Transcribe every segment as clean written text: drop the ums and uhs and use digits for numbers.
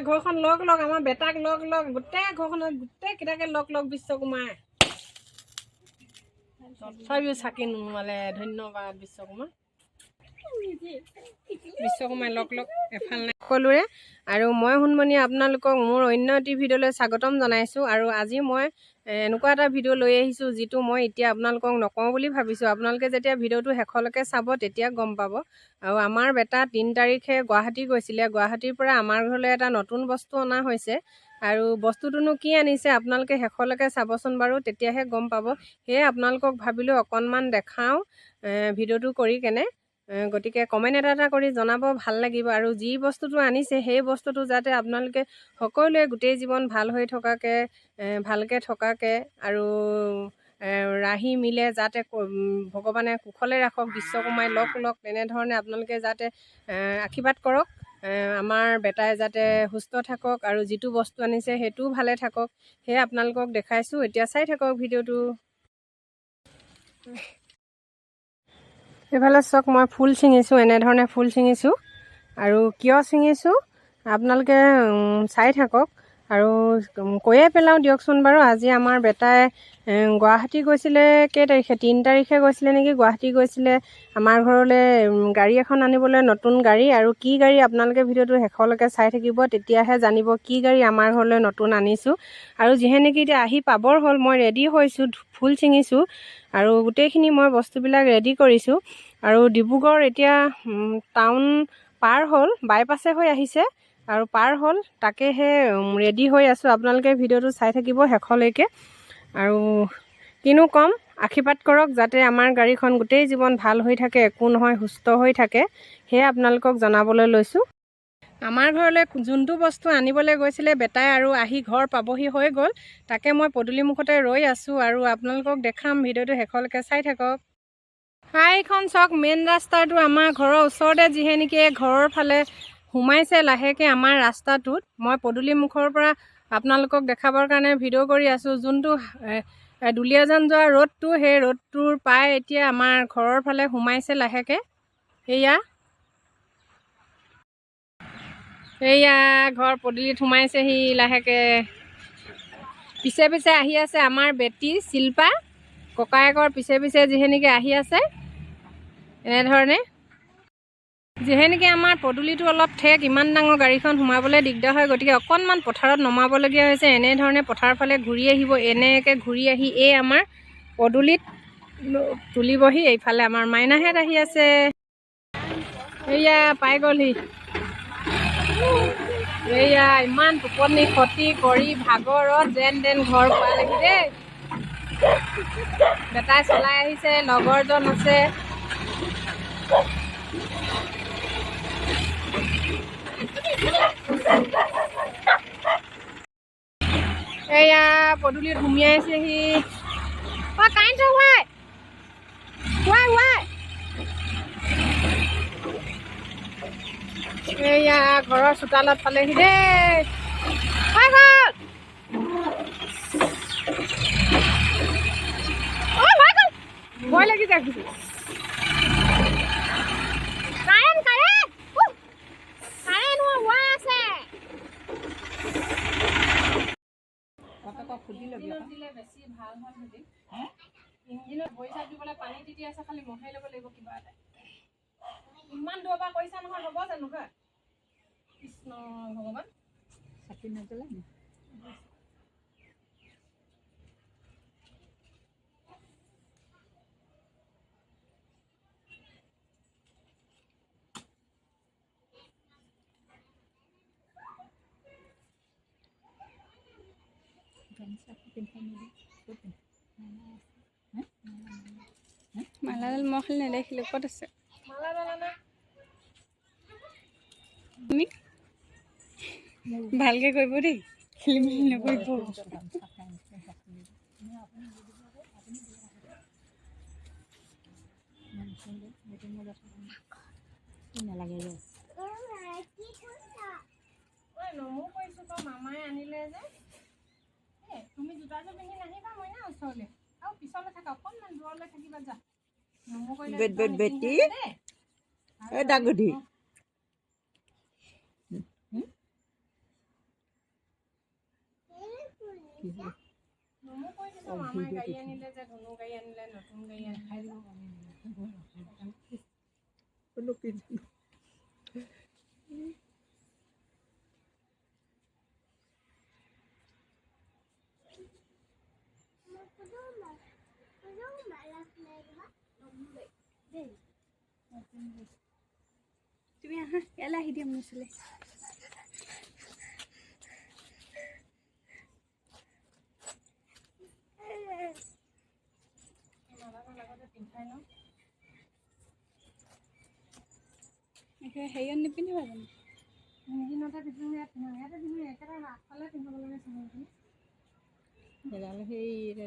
ঘৰখন লগ লগ আমাৰ বেটাক লগ লগ গোটেই ঘৰখনত গোটেই কেইটাকে লগ লগ বিশ্বকুমাৰ তথাপিও চাকি নুমালে ধন্যবাদ বিশ্বকুমাৰ লগ লগ এফাল নাই সকলোৰে আৰু মই সোণমণি আপোনালোকক মোৰ অন্য এটি ভিডিঅ'লৈ স্বাগতম জনাইছোঁ আৰু আজি মই এনেকুৱা এটা ভিডিঅ' লৈ আহিছোঁ যিটো মই এতিয়া আপোনালোকক নকওঁ বুলি ভাবিছোঁ আপোনালোকে যেতিয়া ভিডিঅ'টো শেষলৈকে চাব তেতিয়া গম পাব আৰু আমাৰ বেটা 3 তাৰিখে গুৱাহাটী গৈছিলে গুৱাহাটীৰ পৰা আমাৰ ঘৰলৈ এটা নতুন বস্তু অনা হৈছে আৰু বস্তুটোনো কি আনিছে আপোনালোকে শেষলৈকে চাবচোন বাৰু তেতিয়াহে গম পাব সেয়ে আপোনালোকক ভাবিলোঁ অকণমান দেখাওঁ ভিডিঅ'টো কৰি কেনে গতিকে কমেণ্ট এটা কৰি জনাব ভাল লাগিব আৰু যি বস্তুটো আনিছে সেই বস্তুটো যাতে আপোনালোকে সকলোৱে গোটেই জীৱন ভাল হৈ থকাকৈ ভালকৈ থকাকৈ আৰু ৰাহি মিলে যাতে ভগৱানে কুশলে ৰাখক বিশ্বকুমাৰে লগ লগ তেনেধৰণে আপোনালোকে যাতে আশীৰ্বাদ কৰক আমাৰ বেটাই যাতে সুস্থ থাকক আৰু যিটো বস্তু আনিছে সেইটোও ভালে থাকক সেয়ে আপোনালোকক দেখাইছোঁ এতিয়া চাই থাকক ভিডিঅ'টো এইফালে চাওক মই ফুল ছিঙিছোঁ এনেধৰণে ফুল ছিঙিছোঁ আৰু কিয় ছিঙিছোঁ আপোনালোকে চাই থাকক আৰু কৈয়ে পেলাওঁ দিয়কচোন বাৰু আজি আমাৰ বেটাই গুৱাহাটী গৈছিলে কেই তাৰিখে 3 তাৰিখে গৈছিলে নেকি গুৱাহাটী গৈছিলে আমাৰ ঘৰলৈ গাড়ী এখন আনিবলৈ নতুন গাড়ী আৰু কি গাড়ী আপোনালোকে ভিডিঅ'টো শেষলৈকে চাই থাকিব তেতিয়াহে জানিব কি গাড়ী আমাৰ ঘৰলৈ নতুন আনিছোঁ আৰু যিহে নেকি এতিয়া আহি পাবৰ হ'ল মই ৰেডি হৈছোঁ ফুল ছিঙিছোঁ আৰু গোটেইখিনি মই বস্তুবিলাক ৰেডি কৰিছোঁ আৰু ডিব্ৰুগড় এতিয়া টাউন পাৰ হ'ল বাইপাছে হৈ আহিছে আৰু পাৰ হ'ল তাকেহে ৰেডি হৈ আছোঁ আপোনালোকে ভিডিঅ'টো চাই থাকিব শেষলৈকে আৰু কিনো ক'ম আশীৰ্বাদ কৰক যাতে আমাৰ গাড়ীখন গোটেই জীৱন ভাল হৈ থাকে একো নহয় সুস্থ হৈ থাকে সেয়ে আপোনালোকক জনাবলৈ লৈছোঁ আমাৰ ঘৰলৈ যোনটো বস্তু আনিবলৈ গৈছিলে বেটাই আৰু আহি ঘৰ পাবহি হৈ গ'ল তাকে মই পদূলি মুখতে ৰৈ আছোঁ আৰু আপোনালোকক দেখাম ভিডিঅ'টো শেষলৈকে চাই থাকক এইখন চাওক মেইন ৰাস্তাটো আমাৰ ঘৰৰ ওচৰতে যিহে নেকি ঘৰৰ ফালে সোমাইছে লাহেকৈ আমাৰ ৰাস্তাটোত মই পদূলি মুখৰ পৰা আপোনালোকক দেখাবৰ কাৰণে ভিডিঅ' কৰি আছোঁ যোনটো দুলীয়াজান যোৱা ৰোডটো সেই ৰোডটোৰ পাই এতিয়া আমাৰ ঘৰৰ ফালে সোমাইছে লাহেকৈ এয়া ঘৰ পদূলিত সোমাইছেহি লাহেকৈ পিছে পিছে আহি আছে আমাৰ বেটী শিল্পা ককায়েকৰ পিছে পিছে যিহে নেকি আহি আছে এনেধৰণে যিহে নেকি আমাৰ পদূলিটো অলপ ঠেক ইমান ডাঙৰ গাড়ীখন সোমাবলৈ দিগদাৰ হয় গতিকে অকণমান পথাৰত নমাবলগীয়া হৈছে এনেধৰণে পথাৰৰ ফালে ঘূৰি আহিব এনেকৈ ঘূৰি আহি এই আমাৰ পদূলিত তুলিবহি এইফালে আমাৰ মাইনাহেঁত আহি আছে এয়া পাই গ'লহি এয়া ইমান টোপনি ক্ষতি কৰি ভাগৰত যেন তেন ঘৰ পোৱালেহি দেই বেটাই চলাই আহিছে লগৰজন আছে এয়া পদূলিত সুমিয়াইছেহি কাৰেণ্টটো এয়া ঘৰৰ চোতালত পালেহি দেই ভয় লাগি যায় বেছি ভাল হয় ইঞ্জিনত পইচা দিবলৈ পানী তিতি আছে খালি মহাই ল'ব লাগিব কিবা এটা ইমান দূৰৰ পৰা কৈছা নহয় হ'ব জানো হা কৃষ্ণ ভগৱান চাকি নজ্বলাই মালাডাল মই খালি নেদেখিলোঁ ক'ত আছে তুমি ভালকৈ কৰিব দেই খেলি মেলি নকৰিব নমো কৈছোঁ তই মামাই আনিলে যে তুমি জোতাযোৰ পিন্ধি নাহিবা মই না ওচৰলৈ আৰু পিছলৈ থাকা অকণমান দূৰলৈ থাকিবা যা নমো কৰিলে বেটি ডাগুধি আমাৰ গাড়ী আনিলে যে ধুনু গাড়ী আনিলে নতুন গাড়ী আনিলে তুমি আহা ইয়ালৈ আহি দিয়া মোৰ ওচৰলৈ হেৰিয়ত নিপিন্ধিবা জানো ইঞ্জিনতে পিন্ধো ইয়াতে পিন্ধো একেবাৰে আগফালে পিন্ধিব লাগে চাদৰখিনি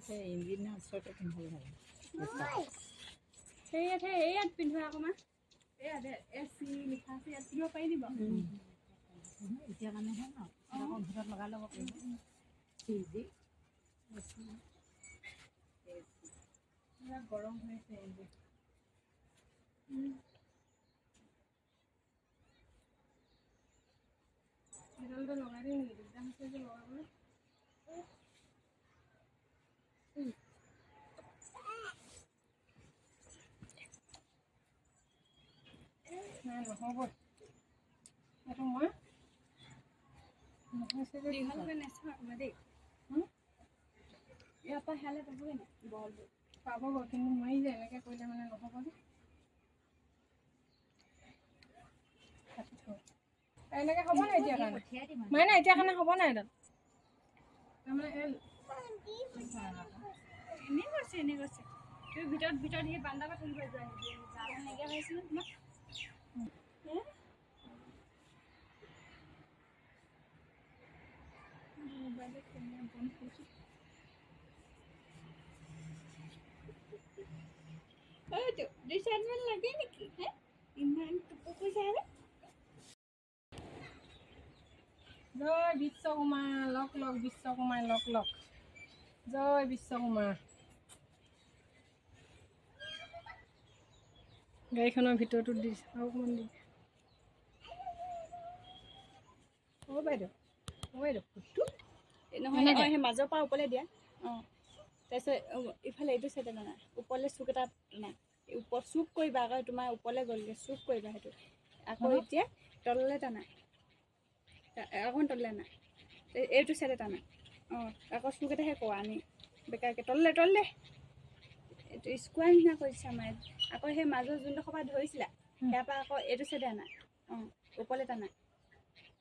সেই ইঞ্জিনৰ ওচৰতে পিন্ধিব লাগে হেৰিয়াত পিন্ধোৱা অকণমান AC লিখা আছে ইয়াত পিন্ধিব পাৰি দিব এতিয়া কাৰণেহে ন ভিতৰত লগাই ল'ব পাৰিব গৰম হৈছে এডালটো লগাই দিম নেকি দিগদাৰ হৈছে যে লগাবলৈ নাই নহ'ব এইটো মই দীঘলকৈ নেচাওঁ অকণমান দেই ইয়াৰ পৰা হেলে পাবগৈ নাই বলটো পাবগৈ কিন্তু নোৱাৰি যে এনেকৈ কৰিলে মানে নহ'ব যে এনেকৈ হ'ব নাই এতিয়া কাৰণে নাই নাই এতিয়া কাৰণে হ'ব নাই এডাল তাৰমানে এনেই গৈছে তুমি ভিতৰত সেই বান্দাবা থাকিব যোৱা জাল নাইকিয়া হৈছিল তোমাক মোবাইলত কেমেৰা বন্ধ কৰিছোঁ দুই-চাৰিমান লাগে নেকি ইমান টুকুকৈ যায় জয় বিশ্বকৰ্মা লগ বিশ্বকৰ্মাই লগ জয় বিশ্বকৰ্মা গাড়ীখনৰ ভিতৰতো দিছে আৰু অকণমান দি বাইদেউ ফুটটো নহয় সেই মাজৰ পৰা ওপৰলৈ দিয়া তাৰপিছত ইফালে এইটো চাইডে টানা ওপৰলৈ চুক এটা টানা ওপৰ চুক কৰিবা আকৌ তোমাৰ ওপৰলৈ গ'লগৈ চুক কৰিবা সেইটো আকৌ এতিয়া তললৈ টানা অকণ তললৈ আনা এইটো চাইডে টানা আকৌ চুক এটাহে কোৱা আনি বেকাৰকৈ তললৈ এইটো স্কুৱাৰ নিচিনা কৰিছা মায়ে আকৌ সেই মাজৰ যোনটো সভা ধৰিছিলা সেয়াৰ পৰা আকৌ এইটো চাইডে আনা ওপৰলৈ টানা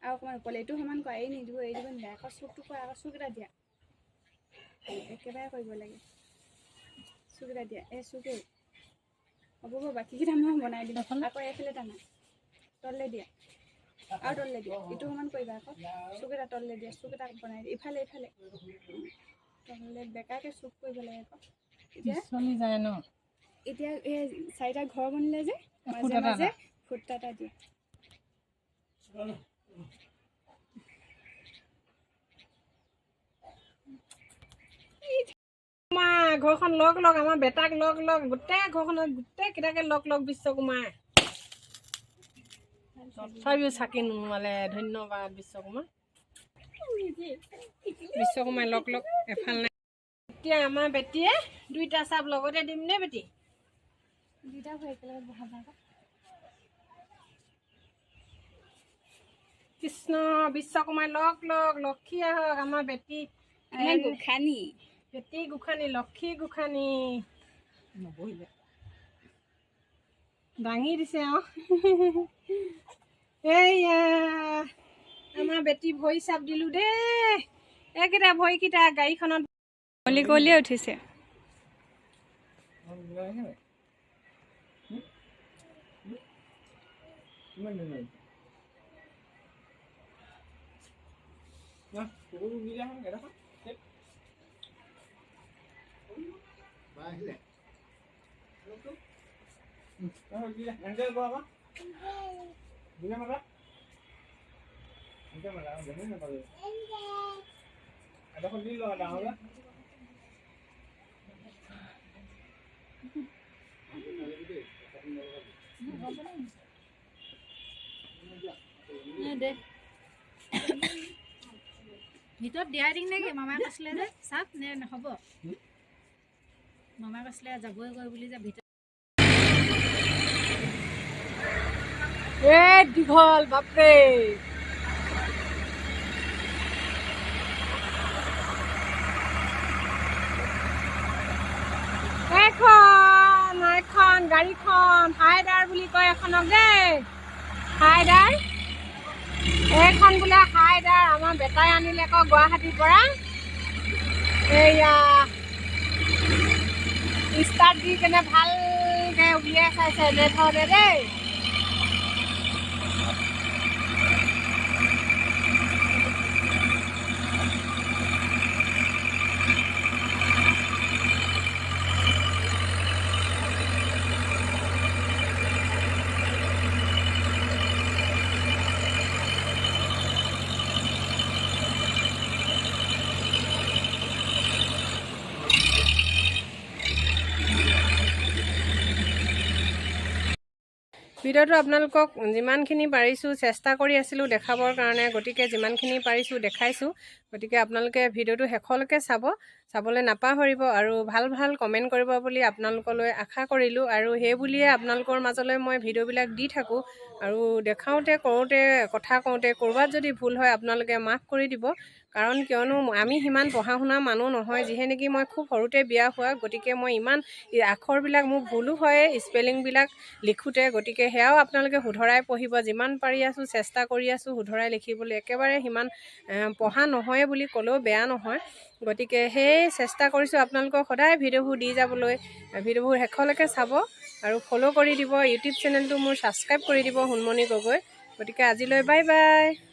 আৰু অকণমান ওপৰলৈ এইটো সমান কৰা এৰি দিব নিদিয়া আকৌ চুকটো কৰা আকৌ চুক এটা দিয়া একেবাৰে কৰিব লাগে চুক এটা দিয়া এই চুকেই হ'ব বাকীকেইটা মই বনাই দিম আকৌ এইফালে টানা তললৈ দিয়া আৰু তললৈ দিয়া ইটো সমান কৰিবা আকৌ চুক এটা তললৈ দিয়া চুক এটা বনাই দিয়া ইফালে তললৈ বেকাকৈ চুক কৰিব লাগে আকৌ এতিয়া চলি যায় ন এতিয়া এই চাৰিটা ঘৰ বনিলে যে মাজে মাজে ফুটা এটা দিয়া ঘৰখন লগ আমাৰ বেটাক লগ গোটেই ঘৰখনত গোটেইকেইটাকে লগ বিশ্বকৰ্মাই তথাপিও চাকি নোমালে ধন্যবাদ বিশ্বকৰ্মাই লগ এফাল নাই এতিয়া আমাৰ বেটীয়ে দুইটা চাপ লগতে দিম নে বেটী দুইটা ভৰি একেলগে বহাবা কৃষ্ণ বিশ্বকৰ্মাই লগ লক্ষী আহক আমাৰ বেটী গোখানি বেটী গোসানী লক্ষী গোসানী নবহিলে দাঙি দিছে এইয়া আমাৰ বেটী ভৰি চাপ দিলো দেই এইকেইটা ভৰিকেইটা গাড়ীখনত কলিয়ে উঠিছে ভিতৰত দিয়াই দিম নেকি মামাই কৈছিলে যে চাপ নে নহ'ব মামাই কৈছিলে যাবই গৈ বুলি যে ভিতৰত দীঘল বাপৰে এখন গাড়ীখন হাইডাৰ বুলি কয় এখনক দেই হাইডাৰ এইখন বোলে হাইডাৰ আমাৰ বেটাই আনিলে আকৌ গুৱাহাটীৰ পৰা এয়া ষ্টাৰ্ট দি কেনে ভালকৈ উলিয়াই চাইছে নেথতে দেই ভিডিঅ'টো আপোনালোকক যিমানখিনি পাৰিছোঁ চেষ্টা কৰি আছিলোঁ দেখাবৰ কাৰণে গতিকে যিমানখিনি পাৰিছোঁ দেখাইছোঁ গতিকে আপোনালোকে ভিডিঅ'টো শেষলৈকে চাবলৈ নাপাহৰিব আৰু ভাল ভাল কমেণ্ট কৰিব বুলি আপোনালোকলৈ আশা কৰিলোঁ আৰু সেই বুলিয়ে আপোনালোকৰ মাজলৈ মই ভিডিঅ'বিলাক দি থাকোঁ আৰু দেখাওঁতে কৰোঁতে কথা কওঁতে ক'ৰবাত যদি ভুল হয় আপোনালোকে মাফ কৰি দিব কাৰণ কিয়নো আমি সিমান পঢ়া শুনা মানুহ নহয় যিহে নেকি মই খুব সৰুতে বিয়া হোৱা গতিকে মই ইমান আখৰবিলাক মোৰ ভুলো হয় স্পেলিংবিলাক লিখোঁতে গতিকে সেয়াও আপোনালোকে শুধৰাই পঢ়িব যিমান পাৰি আছোঁ চেষ্টা কৰি আছোঁ শুধৰাই লিখিবলৈ একেবাৰে সিমান পঢ়া নহয় বুলি ক'লেও বেয়া নহয় গতিকে সেই চেষ্টা কৰিছোঁ আপোনালোকক সদায় ভিডিঅ'বোৰ দি যাবলৈ ভিডিঅ'বোৰ শেষলৈকে চাব আৰু ফ'ল' কৰি দিব ইউটিউব চেনেলটো মোৰ ছাবস্ক্ৰাইব কৰি দিব সোণমণি গগৈ গতিকে আজিলৈ বাই বাই